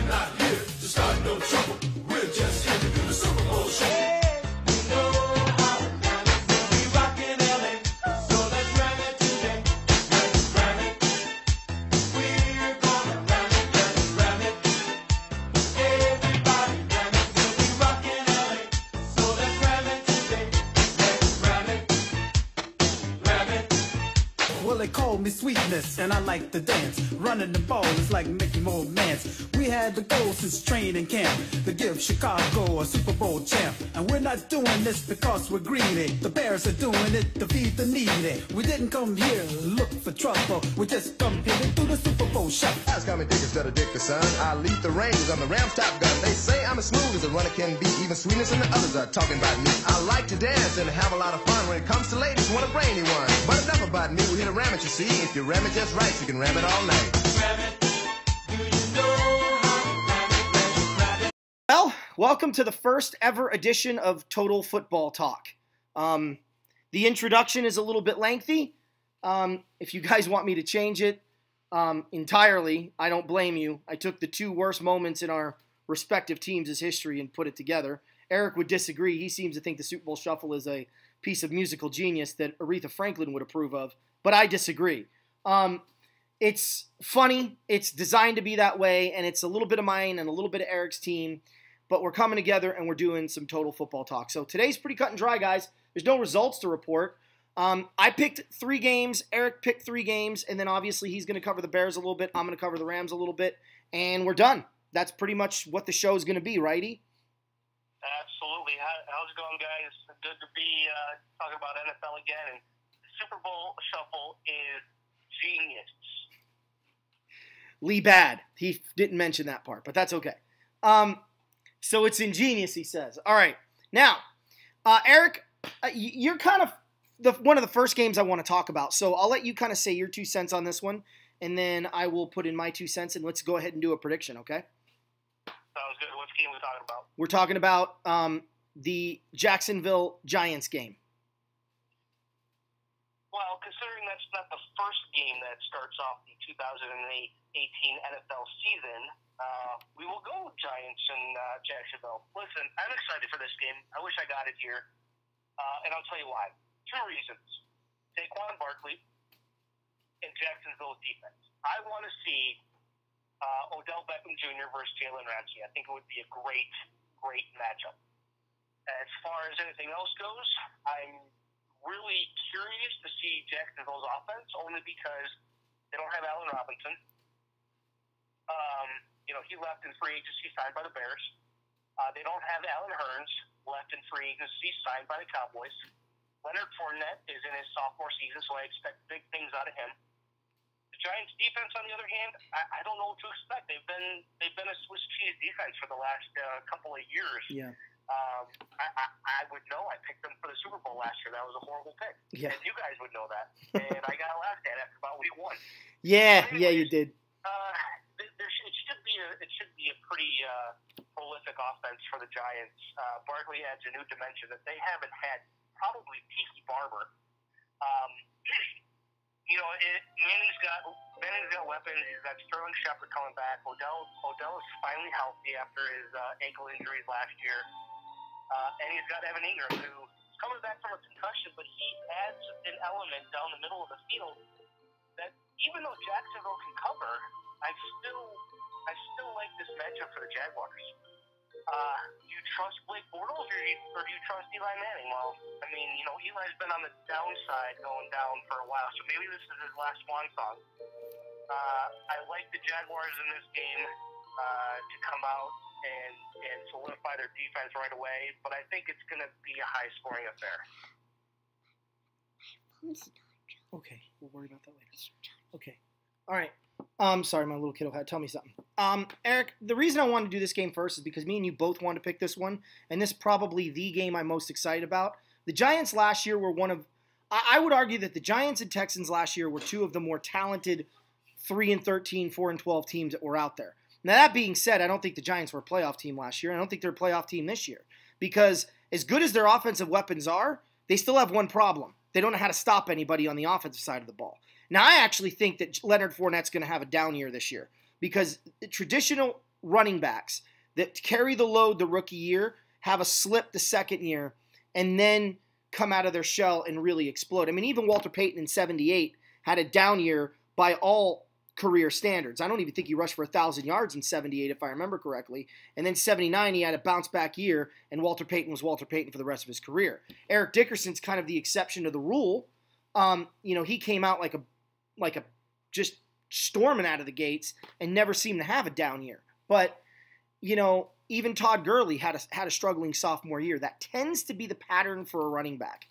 not here to start no trouble. We're just here to do the Super Bowl show. Well, they call me Sweetness, and I like to dance. Running the ball is like Mickey Moore Mance. We had the goal since training camp to give Chicago a Super Bowl champ. And we're not doing this because we're greedy. The Bears are doing it to feed the needy. We didn't come here to look for trouble. We just come here to do the Super Bowl show. Ask how many dickers that dick the son. I lead the Rangers, I'm the Rams top gun. They say I'm as smooth as a runner can be. Even Sweetness and the others are talking about me. I like to dance and have a lot of fun. When it comes to ladies, want a brainy one. But enough about me, we hit a ram it, you see. If you ram it just right, you can ram it all night. Well, welcome to the first ever edition of Total Football Talk. The introduction is a little bit lengthy. If you guys want me to change it entirely, I don't blame you. I took the two worst moments in our respective teams' history and put it together. Eric would disagree. He seems to think the Super Bowl Shuffle is a piece of musical genius that Aretha Franklin would approve of, but I disagree. It's funny, it's designed to be that way, and it's a little bit of mine and a little bit of Eric's team, but we're coming together and we're doing some Total Football Talk. So today's pretty cut and dry, guys. There's no results to report. I picked 3 games, Eric picked 3 games, and then obviously he's going to cover the Bears a little bit, I'm going to cover the Rams a little bit, and we're done. That's pretty much what the show is going to be, righty? Absolutely. How's it going, guys? Good to be talking about NFL again. And the Super Bowl Shuffle is genius. Lee Bad. He didn't mention that part, but that's okay. So it's ingenious, he says. All right. Now, Eric, you're kind of one of the first games I want to talk about. So I'll let you kind of say your 2 cents on this one, and then I will put in my 2 cents, and let's go ahead and do a prediction, okay? Sounds good. What game are we talking about? We're talking about the Jacksonville Giants game. Well, considering that's not the first game that starts off the 2018 NFL season, we will go Giants and Jacksonville. Listen, I'm excited for this game. I wish I got it here, and I'll tell you why. 2 reasons. Saquon Barkley and Jacksonville's defense. I want to see Odell Beckham Jr. versus Jalen Ramsey. I think it would be a great, great matchup. As far as anything else goes, I'm really curious to see Jacksonville's offense, only because they don't have Allen Robinson. He left in free agency, signed by the Bears. They don't have Allen Hurns, left in free agency, signed by the Cowboys. Leonard Fournette is in his sophomore season, so I expect big things out of him. The Giants' defense, on the other hand, I don't know what to expect. They've been a Swiss cheese defense for the last couple of years. Yeah. I would know. I picked them for the Super Bowl last year. That was a horrible pick. Yeah. And you guys would know that. And I got laughed at after about week 1. Yeah, Anyways, yeah, you did. It should be a pretty prolific offense for the Giants. Barkley adds a new dimension that they haven't had, probably Tiki Barber. Manning's got weapons. He's got Sterling Shepard coming back. Odell is finally healthy after his ankle injuries last year. And he's got Evan Ingram, who's coming back from a concussion, but he adds an element down the middle of the field that, even though Jacksonville can cover, I still like this matchup for the Jaguars. Do you trust Blake Bortles or do you trust Eli Manning? Well, I mean, Eli's been on the downside going down for a while, so maybe this is his last swan song. I like the Jaguars in this game to come out and solidify their defense right away, but I think it's going to be a high-scoring affair. Okay, we'll worry about that later. Okay. All right. Sorry, my little kiddo had to tell me something. Eric, the reason I wanted to do this game first is because me and you both wanted to pick this one, and this is probably the game I'm most excited about. The Giants last year were I would argue that the Giants and Texans last year were 2 of the more talented 3-13, 4-12 teams that were out there. Now, that being said, I don't think the Giants were a playoff team last year. I don't think they're a playoff team this year, because as good as their offensive weapons are, they still have one problem. They don't know how to stop anybody on the offensive side of the ball. Now, I actually think that Leonard Fournette's going to have a down year this year, because traditional running backs that carry the load the rookie year, have a slip the second year, and then come out of their shell and really explode. I mean, even Walter Payton in 78 had a down year by all career standards. I don't even think he rushed for 1,000 yards in 78, if I remember correctly. And then 79, he had a bounce-back year, and Walter Payton was Walter Payton for the rest of his career. Eric Dickerson's kind of the exception to the rule. He came out like a just storming out of the gates and never seemed to have a down year. But, even Todd Gurley had a struggling sophomore year. That tends to be the pattern for a running back.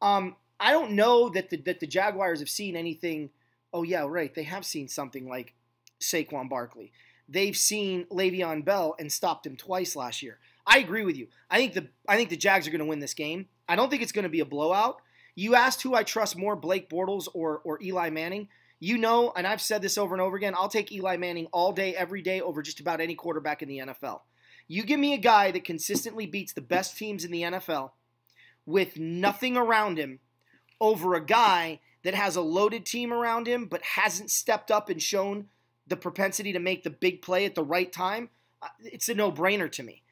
I don't know that the Jaguars have seen anything. Oh, yeah, right. They have seen something like Saquon Barkley. They've seen Le'Veon Bell and stopped him twice last year. I agree with you. I think the Jags are going to win this game. I don't think it's going to be a blowout. You asked who I trust more, Blake Bortles or Eli Manning. And I've said this over and over again, I'll take Eli Manning all day, every day over just about any quarterback in the NFL. You give me a guy that consistently beats the best teams in the NFL with nothing around him over a guy that has a loaded team around him but hasn't stepped up and shown the propensity to make the big play at the right time, it's a no-brainer to me.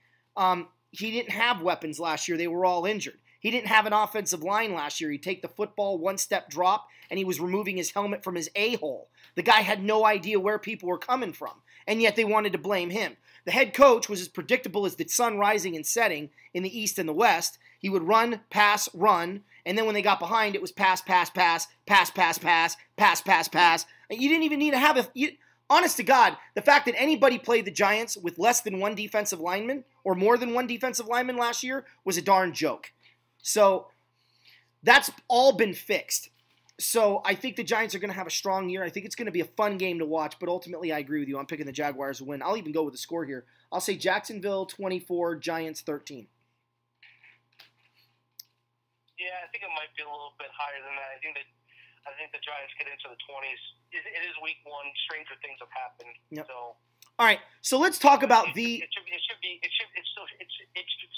He didn't have weapons last year. They were all injured. He didn't have an offensive line last year. He'd take the football, one-step drop, and he was removing his helmet from his a-hole. The guy had no idea where people were coming from, and yet they wanted to blame him. The head coach was as predictable as the sun rising and setting in the East and the West. He would run, pass, run, and then when they got behind, it was pass, pass, pass, pass, pass, pass, pass, pass, pass. You didn't even need to have honest to God, the fact that anybody played the Giants with less than one defensive lineman or more than one defensive lineman last year was a darn joke. So that's all been fixed. So I think the Giants are going to have a strong year. I think it's going to be a fun game to watch, but ultimately I agree with you. I'm picking the Jaguars to win. I'll even go with the score here. I'll say Jacksonville 24, Giants 13. Yeah, I think it might be a little bit higher than that. I think the Giants get into the 20s. It is week one. Stranger things have happened. Yep. So. All right, so let's talk about it should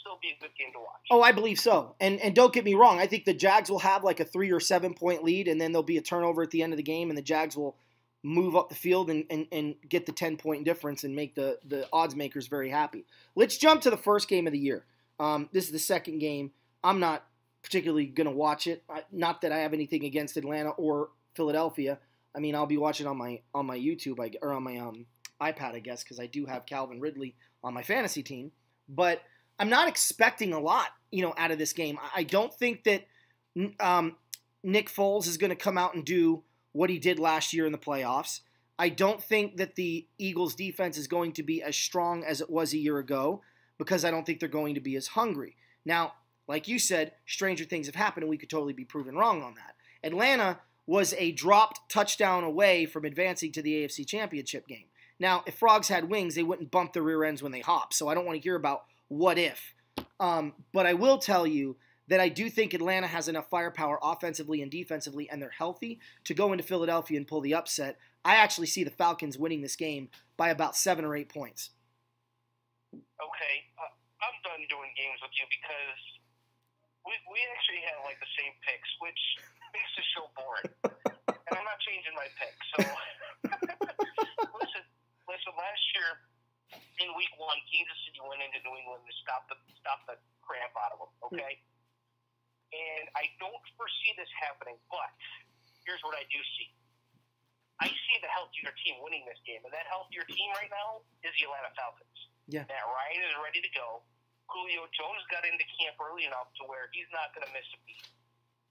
still be a good game to watch. Oh, I believe so. And don't get me wrong, I think the Jags will have like a 3 or 7 point lead, and then there'll be a turnover at the end of the game, and the Jags will move up the field and get the 10-point difference and make the odds makers very happy. Let's jump to the first game of the year. This is the second game. I'm not particularly going to watch it. Not that I have anything against Atlanta or Philadelphia. I mean, I'll be watching on my YouTube or on my iPad, I guess, because I do have Calvin Ridley on my fantasy team. But I'm not expecting a lot, out of this game. I don't think that Nick Foles is going to come out and do what he did last year in the playoffs. I don't think that the Eagles' defense is going to be as strong as it was a year ago because I don't think they're going to be as hungry. Now, like you said, stranger things have happened, and we could totally be proven wrong on that. Atlanta was a dropped touchdown away from advancing to the AFC Championship game. Now, if frogs had wings, they wouldn't bump their rear ends when they hop, so I don't want to hear about what if. But I will tell you that I do think Atlanta has enough firepower offensively and defensively, and they're healthy to go into Philadelphia and pull the upset. I actually see the Falcons winning this game by about 7 or 8 points. Okay, I'm done doing games with you because we actually had like the same picks, which makes the show boring. And I'm not changing my pick. So listen. Last year in week one, Kansas City went into New England to stop the crap out of them. Okay, and I don't foresee this happening. But here's what I do see. I see the healthier team winning this game, and that healthier team right now is the Atlanta Falcons. Yeah. Matt Ryan is ready to go. Julio Jones got into camp early enough to where he's not going to miss a beat.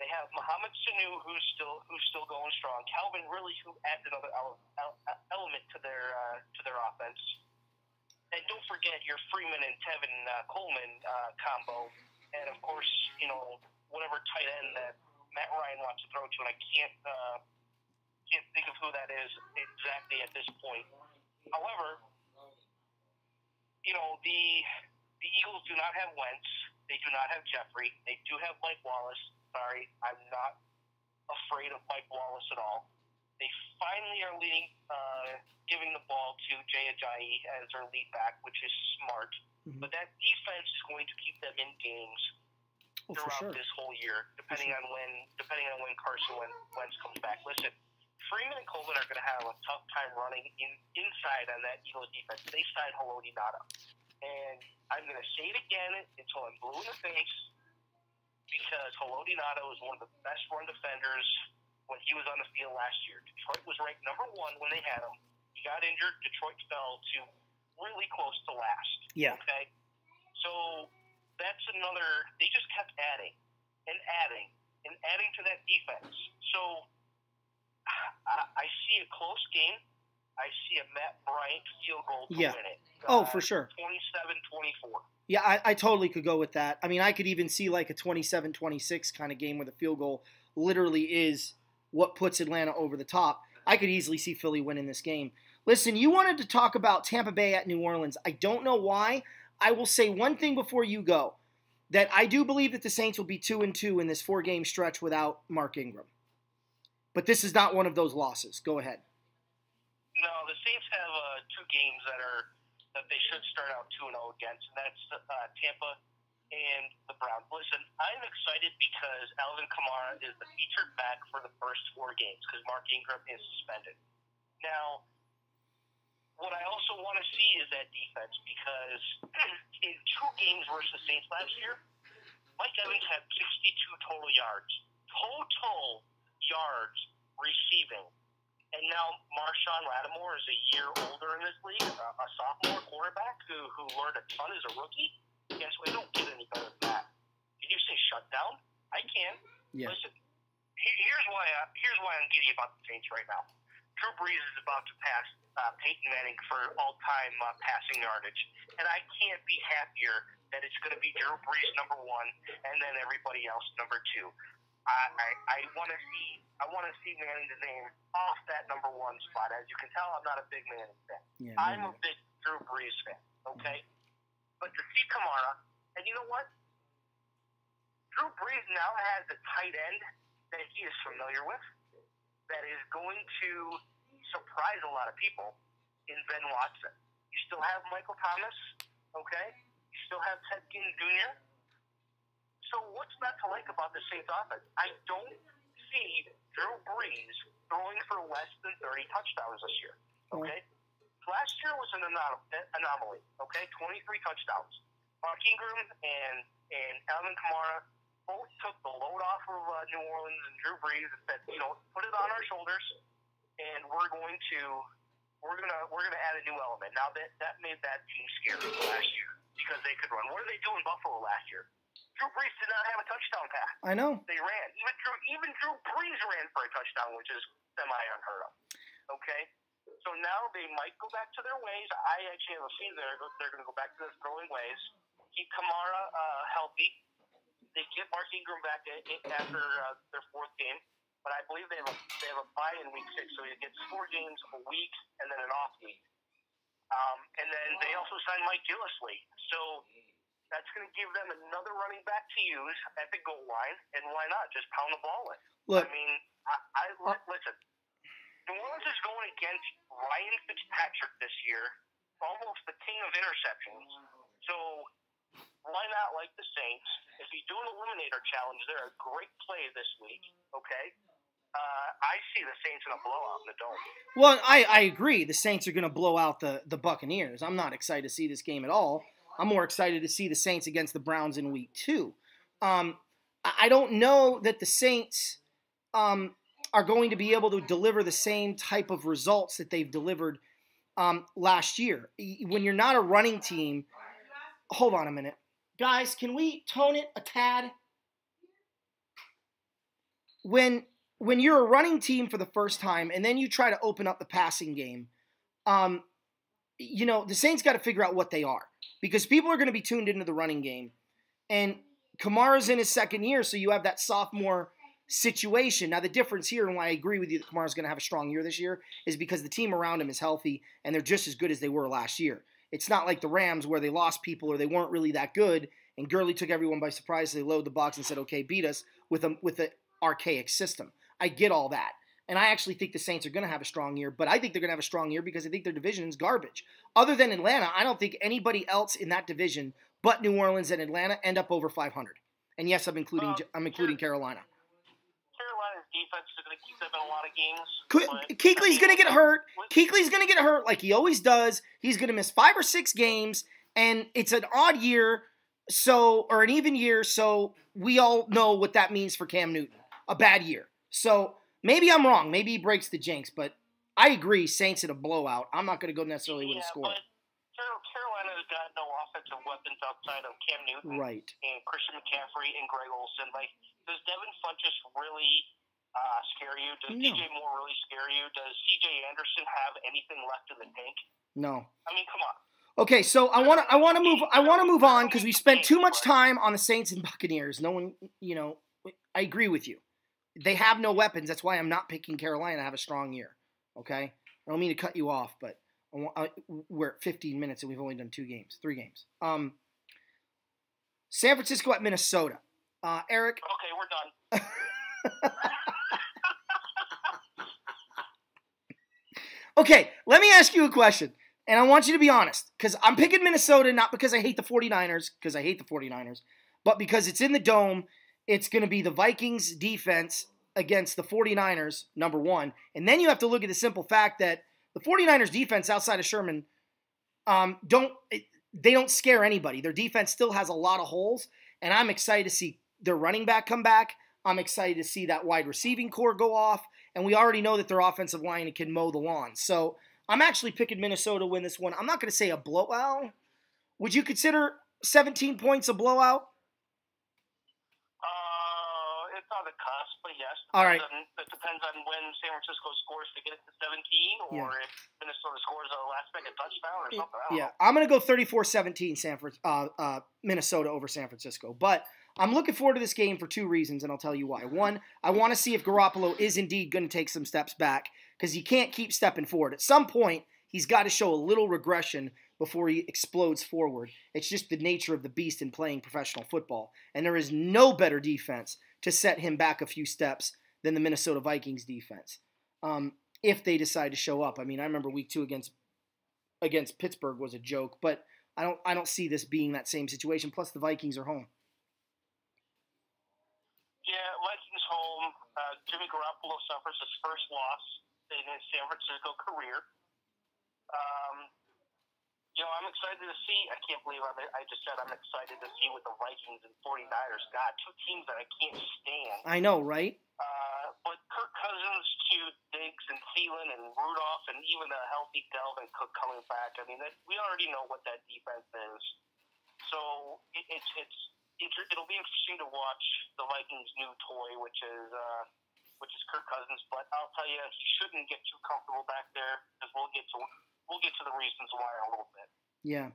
They have Mohamed Sanu, who's still going strong. Calvin Ridley, who adds another element to their offense. And don't forget your Freeman and Tevin Coleman combo, and of course, whatever tight end that Matt Ryan wants to throw to, and I can't think of who that is exactly at this point. However, the Eagles do not have Wentz. They do not have Jeffrey. They do have Mike Wallace. Sorry, I'm not afraid of Mike Wallace at all. They finally are giving the ball to Jay Ajayi as their lead back, which is smart. Mm-hmm. But that defense is going to keep them in games throughout this whole year, depending on when Carson Wentz comes back. Listen, Freeman and Coleman are going to have a tough time running inside on that Eagles defense. They signed Haloti Ngata. And I'm going to say it again until I'm blue in the face, because Haloti Ngata was one of the best run defenders when he was on the field last year. Detroit was ranked number 1 when they had him. He got injured. Detroit fell to really close to last. Yeah. Okay? So that's another – they just kept adding and adding and adding to that defense. So I see a close game. I see a Matt Bryant field goal to win it. Oh, for sure. 27-24. Yeah, I totally could go with that. I mean, I could even see like a 27-26 kind of game where the field goal literally is what puts Atlanta over the top. I could easily see Philly winning this game. Listen, you wanted to talk about Tampa Bay at New Orleans. I don't know why. I will say one thing before you go, that I do believe that the Saints will be 2-2 in this 4-game stretch without Mark Ingram. But this is not one of those losses. Go ahead. No, the Saints have 2 games that they should start out 2-0 against, and that's Tampa and the Browns. Listen, I'm excited because Alvin Kamara is the featured back for the first 4 games because Mark Ingram is suspended. Now, what I also want to see is that defense, because in 2 games versus the Saints last year, Mike Evans had 62 total yards. Total yards receiving. And now Marshawn Lattimore is a year older in this league, a sophomore quarterback who learned a ton as a rookie. Guess we don't get any better than that. Can you say shutdown? I can. Yeah. Listen, here's why I'm giddy about the Saints right now. Drew Brees is about to pass Peyton Manning for all-time passing yardage, and I can't be happier that it's going to be Drew Brees number 1 and then everybody else number 2. I want to see Manning's name off that number 1 spot. As you can tell, I'm not a big Manning fan. Yeah, I'm a big Drew Brees fan. Okay, but to see Kamara, and you know what? Drew Brees now has a tight end that he is familiar with, that is going to surprise a lot of people in Ben Watson. You still have Michael Thomas, okay? You still have Ted Ginn Jr. So what's not to like about the Saints offense? I don't see Drew Brees throwing for less than 30 touchdowns this year, okay? Last year was an anomaly, okay? 23 touchdowns. Mark Ingram and Alvin Kamara both took the load off of New Orleans and Drew Brees and said, put it on our shoulders, and we're gonna add a new element. Now that made that team scary last year because they could run. What did they do in Buffalo last year? Drew Brees did not have a touchdown pass. I know. They ran. Even Drew Brees ran for a touchdown, which is semi unheard of. Okay. So now they might go back to their ways. I actually have a feeling they're going to go back to their throwing ways. Keep Kamara healthy. They get Mark Ingram back after their 4th game, but I believe they have a bye in week 6, so he gets 4 games a week and then an off week. And then they also signed Mike Gillislee, so that's going to give them another running back to use at the goal line, and why not just pound the ball in? Look, I mean, listen. New Orleans is going against Ryan Fitzpatrick this year, almost the king of interceptions. So why not like the Saints? If you do an Eliminator Challenge, they're a great play this week, okay? I see the Saints in a blowout in the Dome. Well, I agree. The Saints are going to blow out the Buccaneers. I'm not excited to see this game at all. I'm more excited to see the Saints against the Browns in week 2. I don't know that the Saints are going to be able to deliver the same type of results that they've delivered last year. When you're not a running team, hold on a minute. Guys, can we tone it a tad? When you're a running team for the first time and then you try to open up the passing game, the Saints got to figure out what they are. Because people are going to be tuned into the running game. And Kamara's in his 2nd year, so you have that sophomore situation. Now, the difference here, and why I agree with you that Kamara's going to have a strong year this year, is because the team around him is healthy, and they're just as good as they were last year. It's not like the Rams where they lost people or they weren't really that good, and Gurley took everyone by surprise. They loaded the box and said, okay, beat us with an archaic system. I get all that. And I actually think the Saints are going to have a strong year, but I think they're going to have a strong year because I think their division is garbage. Other than Atlanta, I don't think anybody else in that division but New Orleans and Atlanta end up over 500. And yes, I'm including Carolina. Carolina's defense is going to keep them in a lot of games. Kuechly's going to get hurt. Kuechly's going to get hurt like he always does. He's going to miss 5 or 6 games, and it's an odd year, or an even year, so we all know what that means for Cam Newton. A bad year. So maybe I'm wrong. Maybe he breaks the jinx, but I agree, Saints in a blowout. I'm not going to go necessarily with a score. But Carolina's got no offensive weapons outside of Cam Newton and Christian McCaffrey and Greg Olsen. Like, does Devin Funchess really scare you? Does DJ Moore really scare you? Does CJ Anderson have anything left in the tank? No. I mean, come on. Okay, so I want to move on because we spent too much time on the Saints and Buccaneers. No one, I agree with you. They have no weapons. That's why I'm not picking Carolina to have a strong year. Okay? I don't mean to cut you off, but we're at 15 minutes and we've only done 3 games. San Francisco at Minnesota. Eric? Okay, we're done. Okay, let me ask you a question. And I want you to be honest, because I'm picking Minnesota not because I hate the 49ers, but because it's in the Dome. It's going to be the Vikings defense against the 49ers, number one. And then you have to look at the simple fact that the 49ers defense outside of Sherman don't scare anybody. Their defense still has a lot of holes, and I'm excited to see their running back come back. I'm excited to see that wide receiving core go off, and we already know that their offensive line can mow the lawn. So I'm actually picking Minnesota to win this one. I'm not going to say a blowout. Would you consider 17 points a blowout? It's on the cusp, but yes. All right. It depends on when San Francisco scores to get it to 17, or if Minnesota scores a last-second touchdown or something. I don't know. I'm going to go 34-17 Minnesota over San Francisco. But I'm looking forward to this game for 2 reasons, and I'll tell you why. One, I want to see if Garoppolo is indeed going to take some steps back, because he can't keep stepping forward. At some point, he's got to show a little regression before he explodes forward. It's just the nature of the beast in playing professional football. And there is no better defense to set him back a few steps than the Minnesota Vikings defense. If they decide to show up. I mean, I remember week 2 against Pittsburgh was a joke, but I don't see this being that same situation. Plus the Vikings are home. Yeah, Vikings home. Jimmy Garoppolo suffers his first loss in his San Francisco career. I'm excited to see. I can't believe I just said I'm excited to see what the Vikings and 49ers got. 2 teams that I can't stand. I know, right? But Kirk Cousins to Diggs and Thielen and Rudolph and even a healthy Dalvin Cook coming back. I mean, we already know what that defense is. So it'll be interesting to watch the Vikings' new toy, which is Kirk Cousins. But I'll tell you, he shouldn't get too comfortable back there, because we'll get to the reasons why in a little bit. Yeah.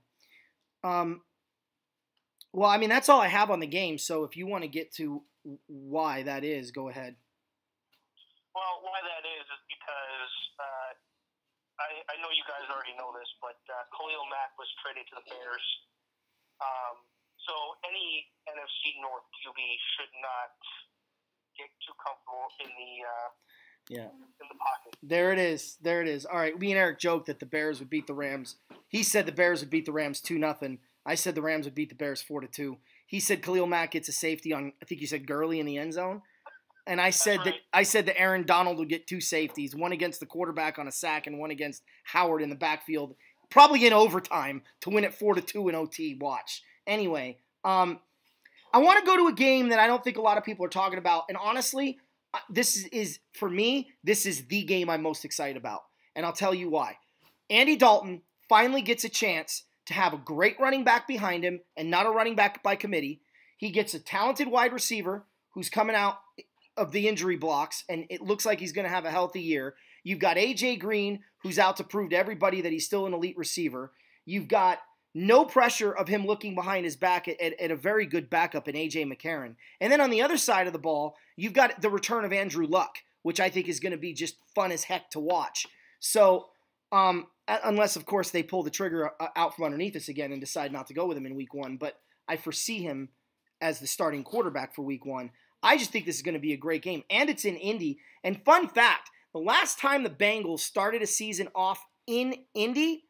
Well, I mean, that's all I have on the game. So if you want to get to why that is, go ahead. Well, why that is because I know you guys already know this, but Khalil Mack was traded to the Bears. So any NFC North QB should not get too comfortable in the pocket. There it is. All right, me and Eric joked that the Bears would beat the Rams. He said the Bears would beat the Rams 2-0. I said the Rams would beat the Bears 4-2. He said Khalil Mack gets a safety on, I think you said Gurley in the end zone. And I said that Aaron Donald would get 2 safeties, one against the quarterback on a sack and one against Howard in the backfield, probably in overtime to win it 4-2 in OT. Watch. Anyway, I want to go to a game that I don't think a lot of people are talking about. And honestly, this is the game I'm most excited about. And I'll tell you why. Andy Dalton finally gets a chance to have a great running back behind him and not a running back by committee. He gets a talented wide receiver who's coming out of the injury blocks, and it looks like he's going to have a healthy year. You've got A.J. Green, who's out to prove to everybody that he's still an elite receiver. You've got no pressure of him looking behind his back at a very good backup in A.J. McCarron. And then on the other side of the ball, you've got the return of Andrew Luck, which I think is going to be just fun as heck to watch. So, unless, of course, they pull the trigger out from underneath us again and decide not to go with him in week 1. But I foresee him as the starting quarterback for week 1. I just think this is going to be a great game. And it's in Indy. And fun fact, the last time the Bengals started a season off in Indy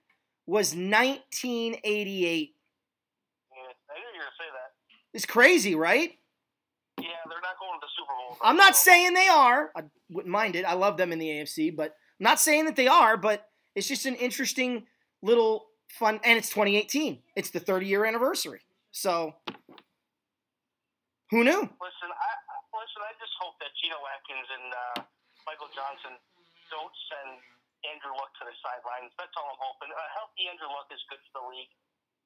was 1988. Yeah, I knew you were going to say that. It's crazy, right? Yeah, they're not going to the Super Bowl. I'm not saying they are. I wouldn't mind it. I love them in the AFC, but I'm not saying that they are. But it's just an interesting little fun, and it's 2018. It's the 30-year anniversary. So who knew? Listen, I just hope that Geno Atkins and Michael Johnson don't send Andrew Luck to the sidelines. That's all I'm hoping. A healthy Andrew Luck is good for the league.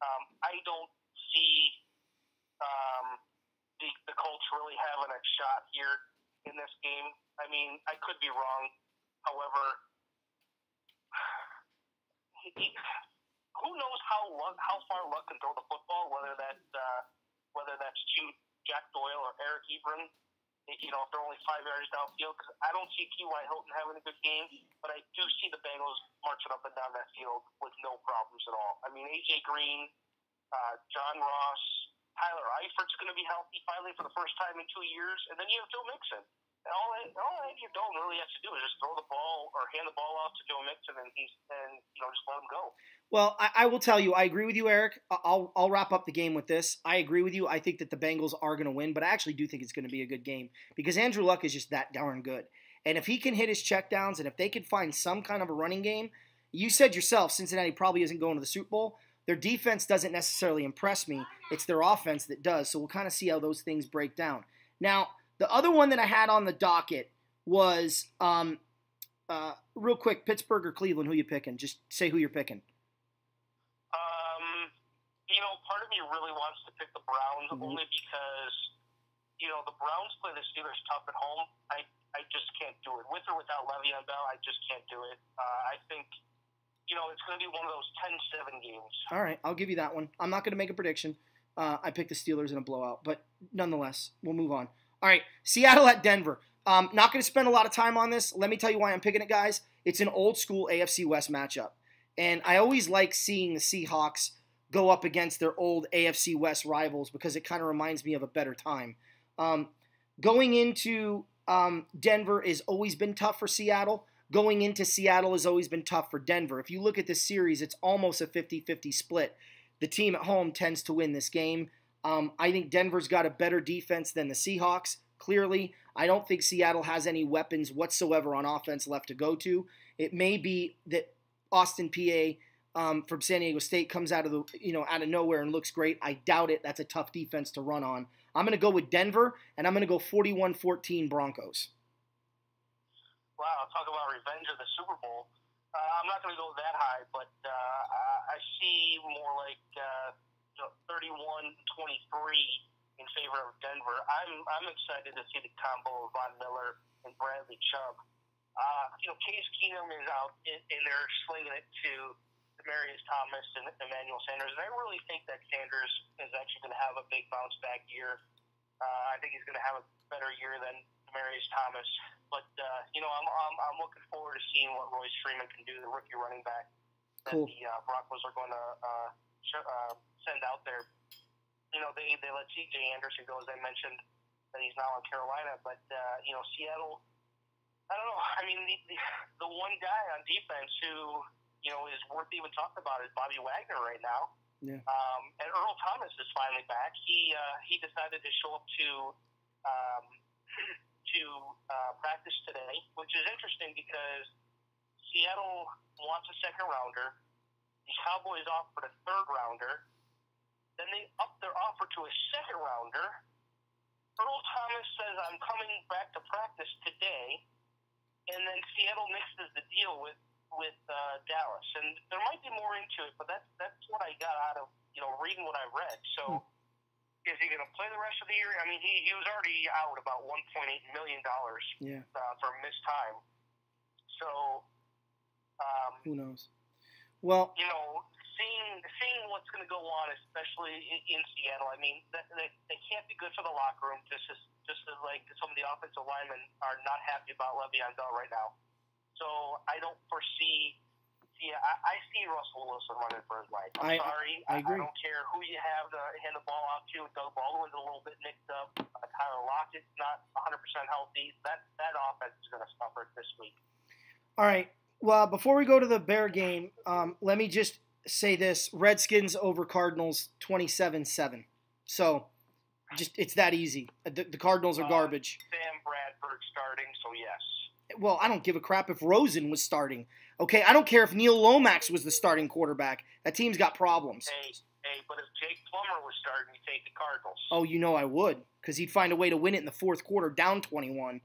I don't see the Colts really having a shot here in this game. I mean, I could be wrong. However, who knows how far Luck can throw the football? Whether that's to Jack Doyle or Eric Ebron. You know, if they're only 5 yards downfield, because I don't see T.Y. Hilton having a good game, but I do see the Bengals marching up and down that field with no problems at all. I mean, A.J. Green, John Ross, Tyler Eifert's going to be healthy finally for the first time in 2 years, and then you have Joe Mixon. And all Andy Dalton really has to do is just throw the ball or hand the ball off to Joe Mixon, and just let him go. Well, I will tell you, I agree with you, Eric. I'll wrap up the game with this. I agree with you. I think that the Bengals are going to win, but I actually do think it's going to be a good game because Andrew Luck is just that darn good. And if he can hit his checkdowns and if they can find some kind of a running game, you said yourself, Cincinnati probably isn't going to the Super Bowl. Their defense doesn't necessarily impress me. It's their offense that does. So we'll kind of see how those things break down. Now, the other one that I had on the docket was, real quick, Pittsburgh or Cleveland, who you picking? Just say who you're picking. Part of me really wants to pick the Browns only because, the Browns play the Steelers tough at home. I just can't do it. With or without Le'Veon Bell, I just can't do it. I think, it's going to be one of those 10-7 games. All right, I'll give you that one. I'm not going to make a prediction. I picked the Steelers in a blowout, but nonetheless, we'll move on. All right, Seattle at Denver. Not going to spend a lot of time on this. Let me tell you why I'm picking it, guys. It's an old-school AFC West matchup, and I always like seeing the Seahawks go up against their old AFC West rivals because it kind of reminds me of a better time. Going into Denver has always been tough for Seattle. Going into Seattle has always been tough for Denver. If you look at this series, it's almost a 50-50 split. The team at home tends to win this game. I think Denver's got a better defense than the Seahawks, clearly. I don't think Seattle has any weapons whatsoever on offense left to go to. It may be that Austin Peay from San Diego State comes out of nowhere and looks great. I doubt it. That's a tough defense to run on. I'm going to go with Denver, and I'm going to go 41-14 Broncos. Wow, talk about revenge of the Super Bowl. I'm not going to go that high, but I see more like 31-23 in favor of Denver. I'm excited to see the combo of Von Miller and Bradley Chubb. Case Keenum is out and they're slinging it to Demaryius Thomas and Emmanuel Sanders. And I really think that Sanders is actually going to have a big bounce back year. I think he's going to have a better year than Demaryius Thomas. But I'm looking forward to seeing what Royce Freeman can do, the rookie running back that cool. the Broncos are going to send out there. They let C.J. Anderson go, as I mentioned, that he's now in Carolina. But Seattle, I don't know. I mean, the one guy on defense who is worth even talking about is Bobby Wagner right now. Yeah. And Earl Thomas is finally back. He decided to show up to practice today, which is interesting because Seattle wants a second rounder. The Cowboys offered a third rounder. Then they upped their offer to a second rounder. Earl Thomas says, I'm coming back to practice today. And then Seattle mixes the deal with Dallas. And there might be more into it, but that's what I got out of, reading what I read. So is he going to play the rest of the year? I mean, he was already out about $1.8 million for missed time. So who knows? Well, seeing what's going to go on, especially in Seattle. I mean, they can't be good for the locker room. Just as like some of the offensive linemen are not happy about Le'Veon Bell right now. So I don't foresee. I see Russell Wilson running for his life. I'm sorry. I agree. I don't care who you have to hand the ball off to. Doug Baldwin's a little bit nicked up. Tyler Lockett's not 100% healthy. That offense is going to suffer this week. All right. Well, before we go to the Bear game, let me just say this. Redskins over Cardinals 27-7. So Just it's that easy. The Cardinals are garbage. Sam Bradford starting, so yes. Well, I don't give a crap if Rosen was starting. Okay, I don't care if Neil Lomax was the starting quarterback. That team's got problems. Hey, but if Jake Plummer was starting, you take the Cardinals. Oh, you know I would, because he'd find a way to win it in the fourth quarter, down 21.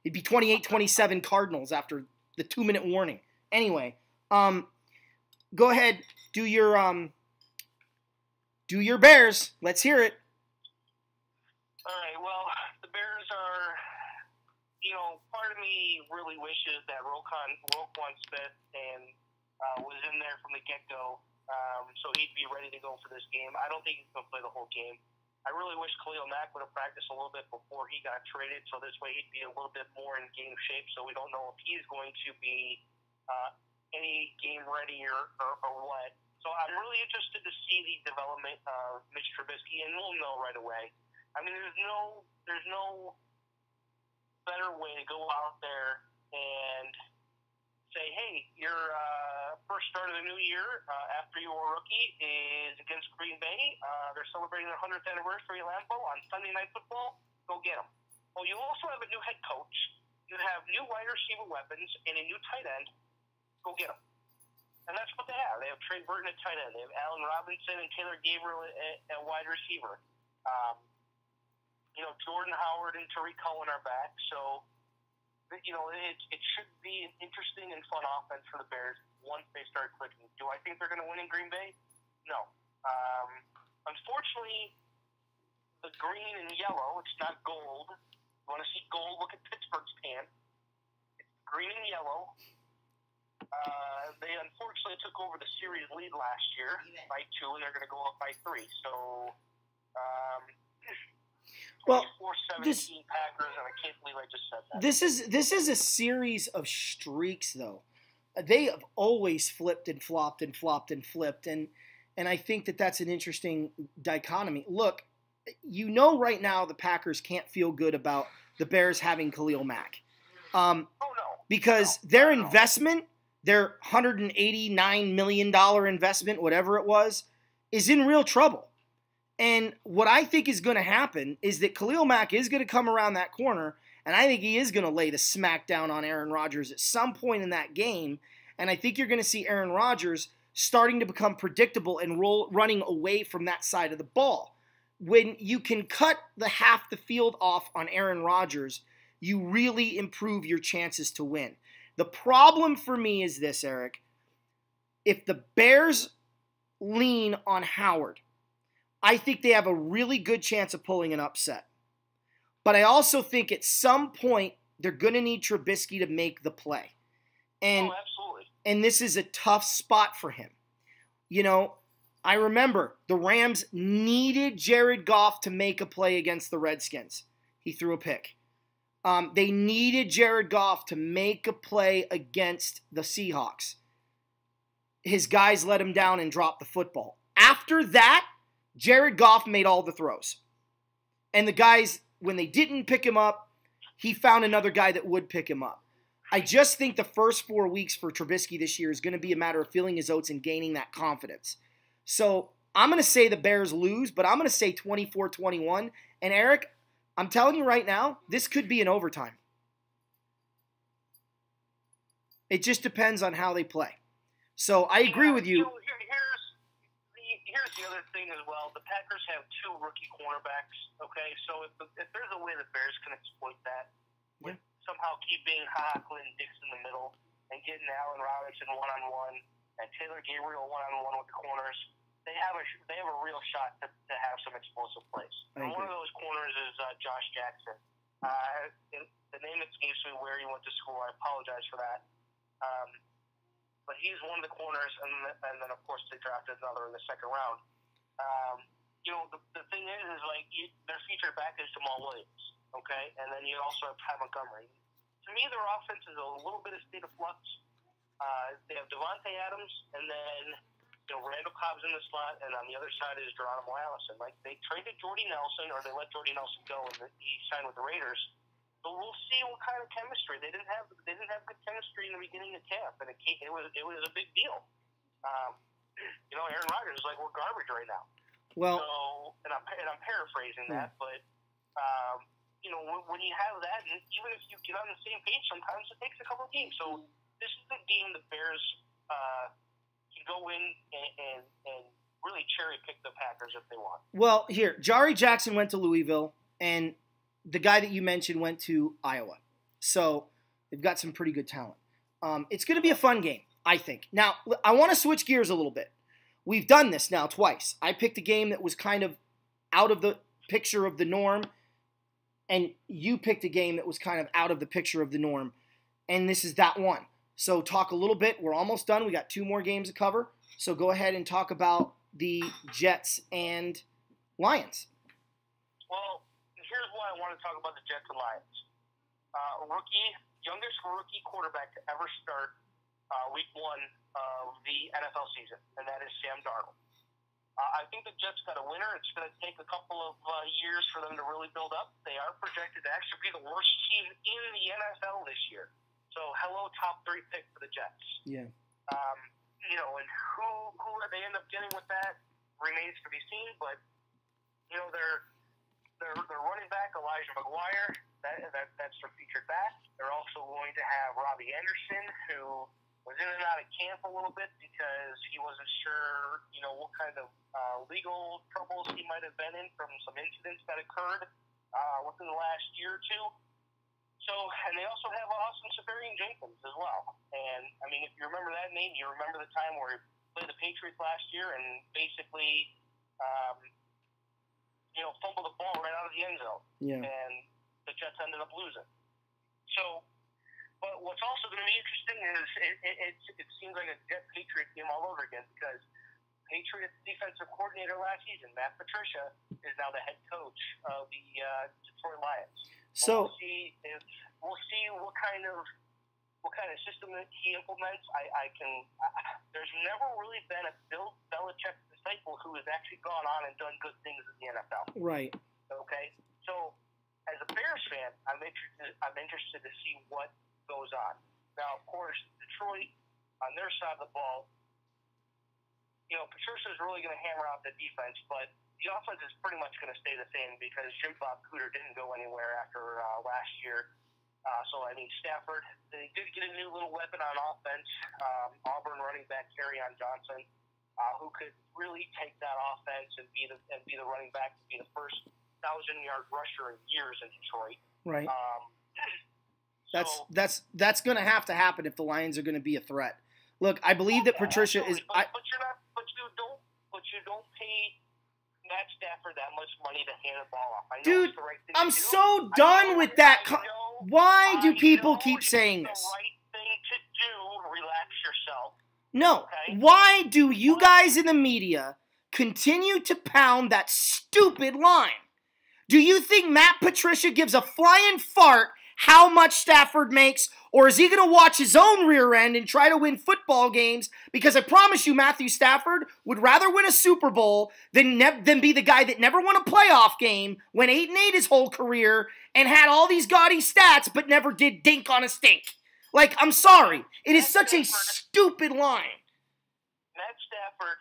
It'd be 28-27 Cardinals after the 2-minute warning. Anyway, go ahead, do your Bears. Let's hear it. All right, well, the Bears are, part of me really wishes that Roquan Smith was in there from the get-go, so he'd be ready to go for this game. I don't think he's going to play the whole game. I really wish Khalil Mack would have practiced a little bit before he got traded, so this way he'd be a little bit more in game shape, so we don't know if he's going to be any game ready or what. So I'm really interested to see the development of Mitch Trubisky, and we'll know right away. I mean, there's no better way to go out there and say, hey, your first start of the new year after you were a rookie is against Green Bay. They're celebrating their 100th anniversary at Lambeau on Sunday Night Football. Go get them. Well, you also have a new head coach. You have new wide receiver weapons and a new tight end. Go get them. And that's what they have. They have Trey Burton at tight end. They have Allen Robinson and Taylor Gabriel at wide receiver. Jordan Howard and Tariq Cohen are back. So, it should be an interesting and fun offense for the Bears once they start clicking. Do I think they're going to win in Green Bay? No. Unfortunately, the green and yellow, it's not gold. You want to see gold, look at Pittsburgh's tan. It's green and yellow. They unfortunately took over the series lead last year by 2, and they're going to go up by 3. So, well, 24-17 Packers, and I can't believe I just said that. This is a series of streaks, though. They have always flipped and flopped and flopped and flipped, and I think that's an interesting dichotomy. Look, right now the Packers can't feel good about the Bears having Khalil Mack. Because their investment, their $189 million investment, whatever it was, is in real trouble. And what I think is going to happen is that Khalil Mack is going to come around that corner, and I think he is going to lay the smack down on Aaron Rodgers at some point in that game. And I think you're going to see Aaron Rodgers starting to become predictable and running away from that side of the ball. When you can cut half the field off on Aaron Rodgers, you really improve your chances to win. The problem for me is this, Eric. If the Bears lean on Howard, I think they have a really good chance of pulling an upset. But I also think at some point they're going to need Trubisky to make the play. And, absolutely. And this is a tough spot for him. I remember the Rams needed Jared Goff to make a play against the Redskins. He threw a pick. They needed Jared Goff to make a play against the Seahawks. His guys let him down and dropped the football. After that, Jared Goff made all the throws. And the guys, when they didn't pick him up, he found another guy that would pick him up. I just think the first 4 weeks for Trubisky this year is going to be a matter of feeling his oats and gaining that confidence. So I'm going to say the Bears lose, but I'm going to say 24-21. And Eric, I'm telling you right now, this could be an overtime. It just depends on how they play. So I agree with you. Here's the other thing as well. The Packers have 2 rookie cornerbacks, okay? So if there's a way the Bears can exploit that, with somehow keeping Hockley and Dix in the middle and getting Allen Robinson one-on-one and Taylor Gabriel one-on-one with the corners, they have a real shot to have some explosive plays. And one of those corners is Josh Jackson. The name escapes me where he went to school. I apologize for that. But he's one of the corners, and then of course they drafted another in the second round. The thing is their featured back is Jamal Williams, okay, and then you also have Ty Montgomery. To me, their offense is a little bit of state of flux. They have Devontae Adams, and then Randall Cobb's in the slot, and on the other side is Geronimo Allison. They traded Jordy Nelson, or they let Jordy Nelson go, and he signed with the Raiders. So we'll see what kind of chemistry. They didn't have good chemistry in the beginning of camp, and it was a big deal. Aaron Rodgers is like, we're garbage right now. Well, So, and I'm paraphrasing that, but you know, when you have that, and even if you get on the same page, sometimes it takes a couple of games. So this is the game the Bears can go in and really cherry pick the Packers if they want. well, here, Jari Jackson went to Louisville, and the guy that you mentioned went to Iowa. So they've got some pretty good talent. It's going to be a fun game, I think. Now, I want to switch gears a little bit. We've done this now twice. I picked a game that was kind of out of the picture of the norm, and you picked a game that was kind of out of the picture of the norm, and this is that one. So talk a little bit. We're almost done. We got 2 more games to cover. So go ahead and talk about the Jets and Lions. Well, here's why I want to talk about the Jets and Lions. Youngest rookie quarterback to ever start week 1 of the NFL season, and that is Sam Darnold. I think the Jets got a winner. It's going to take a couple of years for them to really build up. They are projected to actually be the worst team in the NFL this year. So, hello, top 3 pick for the Jets. Yeah. You know, and who they end up getting with that remains to be seen. But you know, their running back Elijah McGuire, that's their featured back. They're also going to have Robbie Anderson, who was in and out of camp a little bit because he wasn't sure, you know, what kind of legal troubles he might have been in from some incidents that occurred within the last year or two. So, and they also have Austin Seferian-Jenkins as well. And, I mean, if you remember that name, you remember the time where he played the Patriots last year and basically, you know, fumbled the ball right out of the end zone. Yeah. And the Jets ended up losing. So, but what's also going to be interesting is it seems like a Jet-Patriot game all over again because Patriots defensive coordinator last season, Matt Patricia, is now the head coach of the Detroit Lions. So we'll see what kind of system that he implements. There's never really been a Bill Belichick disciple who has actually gone on and done good things in the NFL. right. Okay, so as a Bears fan, I'm interested to see what goes on. Now, of course, Detroit on their side of the ball, you know, Patricia is really going to hammer out the defense, but the offense is pretty much going to stay the same because Jim Bob Cooter didn't go anywhere after last year. So, I mean, Stafford, they did get a new little weapon on offense, Auburn running back Kerryon Johnson, who could really take that offense and be the running back to be the first 1,000-yard rusher in years in Detroit. Right. So, That's going to have to happen if the Lions are going to be a threat. Look, I believe that Patricia is. But you don't pay Matt Stafford that much money to hand the ball off. I know Dude, it's the right thing I'm to do. so done with that. Why do people keep saying it's this? the right thing to do. Relax yourself. No. Okay. Why do you guys in the media continue to pound that stupid line? Do you think Matt Patricia gives a flying fart how much Stafford makes, or is he going to watch his own rear end and try to win football games? Because I promise you, Matthew Stafford would rather win a Super Bowl than be the guy that never won a playoff game, went 8-8 his whole career, and had all these gaudy stats, but never did dink on a stink. Like, I'm sorry. It is such a stupid line. Matt Stafford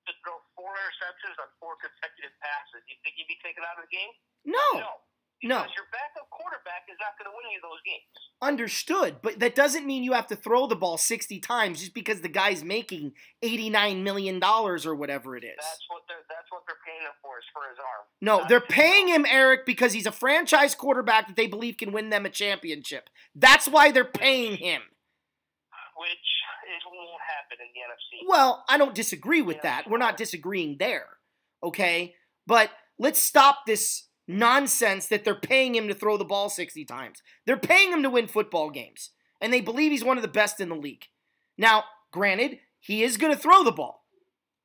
to throw 4 interceptions on 4 consecutive passes. You think he'd be taken out of the game? No. Because your backup quarterback is not going to win you those games. Understood, but that doesn't mean you have to throw the ball 60 times just because the guy's making $89 million or whatever it is. That's what they're paying him for, is for his arm. No, they're paying him, Eric, because he's a franchise quarterback that they believe can win them a championship. That's why they're paying him. Which won't happen in the NFC. Well, I don't disagree with that. We're not disagreeing there, okay? But let's stop this nonsense that they're paying him to throw the ball 60 times. They're paying him to win football games, and they believe he's one of the best in the league. Now, granted, he is going to throw the ball.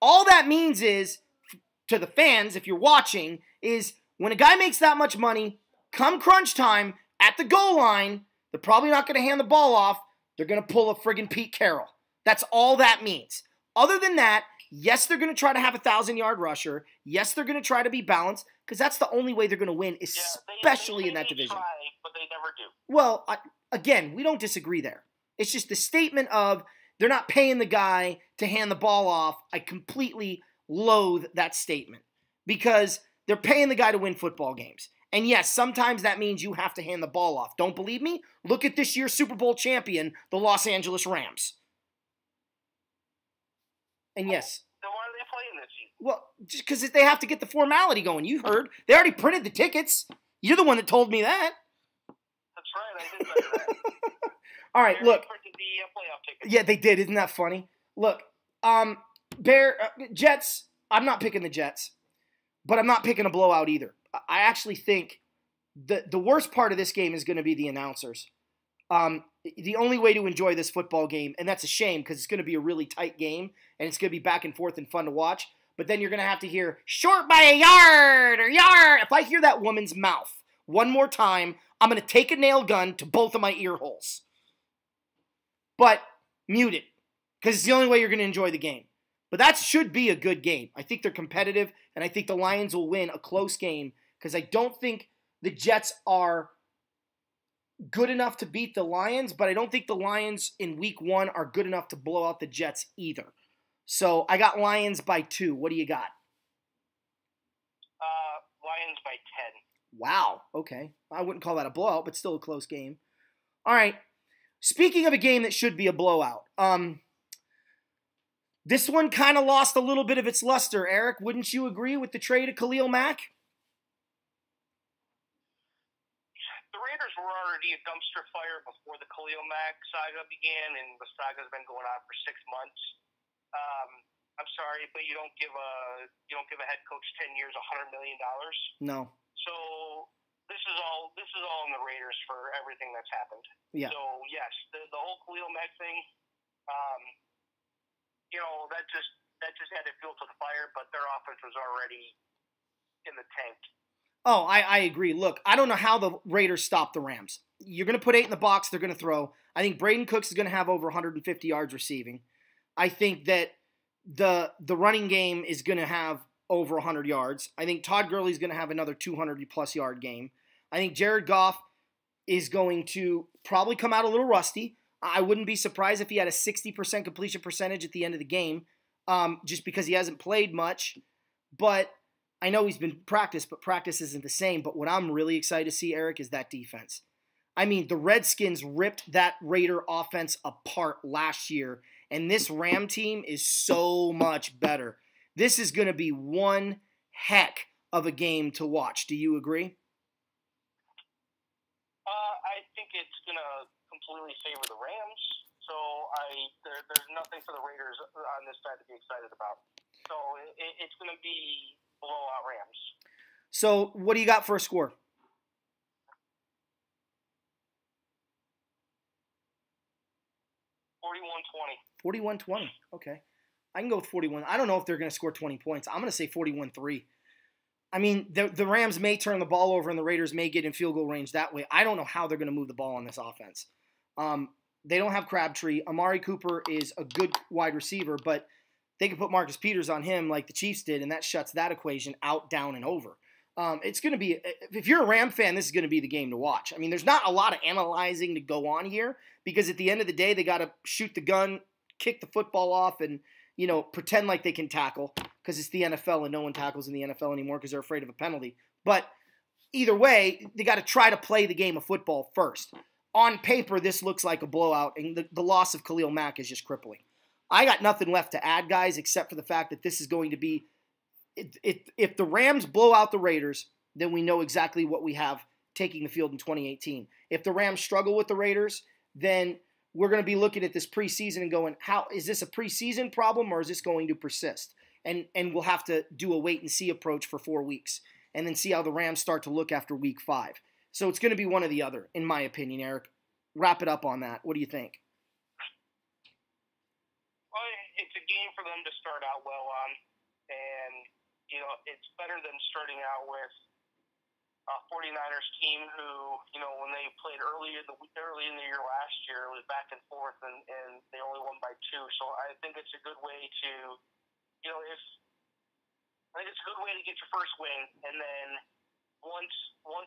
All that means is, to the fans, if you're watching, is when a guy makes that much money, come crunch time, at the goal line, they're probably not going to hand the ball off. They're going to pull a friggin' Pete Carroll. That's all that means. Other than that, yes, they're going to try to have a 1,000-yard rusher. Yes, they're going to try to be balanced, because that's the only way they're going to win, especially in that division. Try, but they never do. Well, again, we don't disagree there. It's just the statement of they're not paying the guy to hand the ball off. I completely loathe that statement because they're paying the guy to win football games. And yes, sometimes that means you have to hand the ball off. Don't believe me? Look at this year's Super Bowl champion, the Los Angeles Rams. And yes. Then why are they playing this season? Well, just because they have to get the formality going. You heard. They already printed the tickets. You're the one that told me that. That's right. I did know that. All right, look. They printed the playoff tickets. Yeah, they did. Isn't that funny? Look, Jets, I'm not picking the Jets, but I'm not picking a blowout either. I actually think the worst part of this game is going to be the announcers. The only way to enjoy this football game, and that's a shame because it's going to be a really tight game, and it's going to be back and forth and fun to watch, but then you're going to have to hear, short by a yard, or yard. If I hear that woman's mouth one more time, I'm going to take a nail gun to both of my ear holes. But mute it, because it's the only way you're going to enjoy the game. But that should be a good game. I think they're competitive, and I think the Lions will win a close game because I don't think the Jets are good enough to beat the Lions, but I don't think the Lions in week 1 are good enough to blow out the Jets either. So I got Lions by 2. What do you got? Lions by 10. Wow. Okay. I wouldn't call that a blowout, but still a close game. All right. Speaking of a game that should be a blowout, this one kind of lost a little bit of its luster, Eric. Wouldn't you agree with the trade of Khalil Mack? The Raiders were already a dumpster fire before the Khalil Mack saga began, and the saga's been going on for 6 months. I'm sorry, but you don't give a head coach 10 years, $100 million. No. So this is all on the Raiders for everything that's happened. Yeah. So yes, the whole Khalil Mack thing, that just added fuel to the fire, but their offense was already in the tank. Oh, I agree. Look, I don't know how the Raiders stop the Rams. You're going to put 8 in the box. They're going to throw. I think Braden Cooks is going to have over 150 yards receiving. I think that the running game is going to have over 100 yards. I think Todd Gurley is going to have another 200-plus yard game. I think Jared Goff is going to probably come out a little rusty. I wouldn't be surprised if he had a 60% completion percentage at the end of the game, just because he hasn't played much. But I know he's been practiced, but practice isn't the same. But what I'm really excited to see, Eric, is that defense. I mean, the Redskins ripped that Raider offense apart last year, and this Ram team is so much better. This is going to be one heck of a game to watch. Do you agree? I think it's going to completely favor the Rams. So there's nothing for the Raiders on this side to be excited about. So it's going to be blowout Rams. So what do you got for a score? 41-20. 41-20. Okay. I can go with 41. I don't know if they're going to score 20 points. I'm going to say 41-3. I mean, the Rams may turn the ball over and the Raiders may get in field goal range that way. I don't know how they're going to move the ball on this offense. They don't have Crabtree. Amari Cooper is a good wide receiver, but they can put Marcus Peters on him like the Chiefs did, and that shuts that equation out, down, and over. It's going to be, if you're a Ram fan, this is going to be the game to watch. I mean, there's not a lot of analyzing to go on here because at the end of the day, they got to shoot the gun, kick the football off, and, pretend like they can tackle because it's the NFL and no one tackles in the NFL anymore because they're afraid of a penalty. But either way, they got to try to play the game of football first. On paper, this looks like a blowout, and the loss of Khalil Mack is just crippling. I got nothing left to add, guys, except for the fact that this is going to be, if the Rams blow out the Raiders, then we know exactly what we have taking the field in 2018. If the Rams struggle with the Raiders, then we're going to be looking at this preseason and going, how is this a preseason problem or is this going to persist? And we'll have to do a wait-and-see approach for 4 weeks and then see how the Rams start to look after week 5. So it's going to be one or the other, in my opinion, Eric. Wrap it up on that. What do you think? Well, it's a game for them to start out well on, and it's better than starting out with a 49ers team who, when they played early in the year last year, it was back and forth, and they only won by 2. So I think it's a good way to, I think it's a good way to get your first win, and then once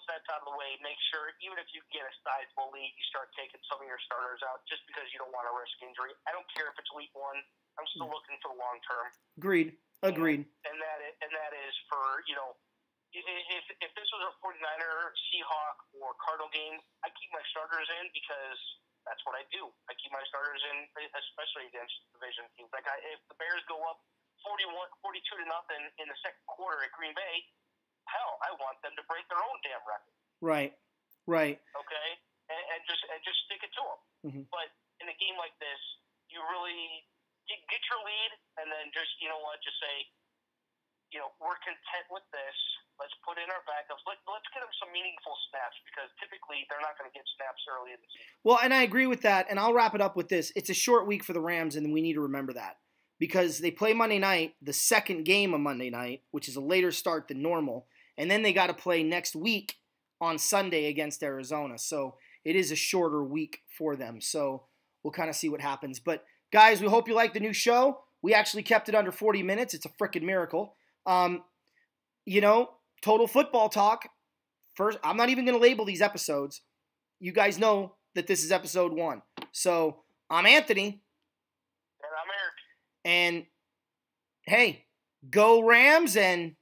that's out of the way, make sure, even if you get a sizable lead, you start taking some of your starters out just because you don't want to risk injury. I don't care if it's week 1. I'm still looking for the long term. Agreed. Agreed. And that is for, if this was a 49er, Seahawk, or Cardinal game, I keep my starters in because that's what I do. I keep my starters in, especially against division teams. Like if the Bears go up 42-0 in the second quarter at Green Bay, hell, I want them to break their own damn record. Right. Okay, and just stick it to them. Mm-hmm. But in a game like this, you really get your lead, and then just just say, we're content with this. Let's put in our backups. Let's get them some meaningful snaps because typically they're not going to get snaps early in the season. Well, and I agree with that, and I'll wrap it up with this. It's a short week for the Rams, and we need to remember that because they play Monday night, the second game of Monday night, which is a later start than normal, and then they got to play next week on Sunday against Arizona. So it is a shorter week for them. So we'll kind of see what happens. But guys, we hope you like the new show. We actually kept it under 40 minutes. It's a freaking miracle. Total Football Talk. First, I'm not even going to label these episodes. You guys know that this is episode 1. So I'm Anthony. And I'm Eric. And hey, go Rams, and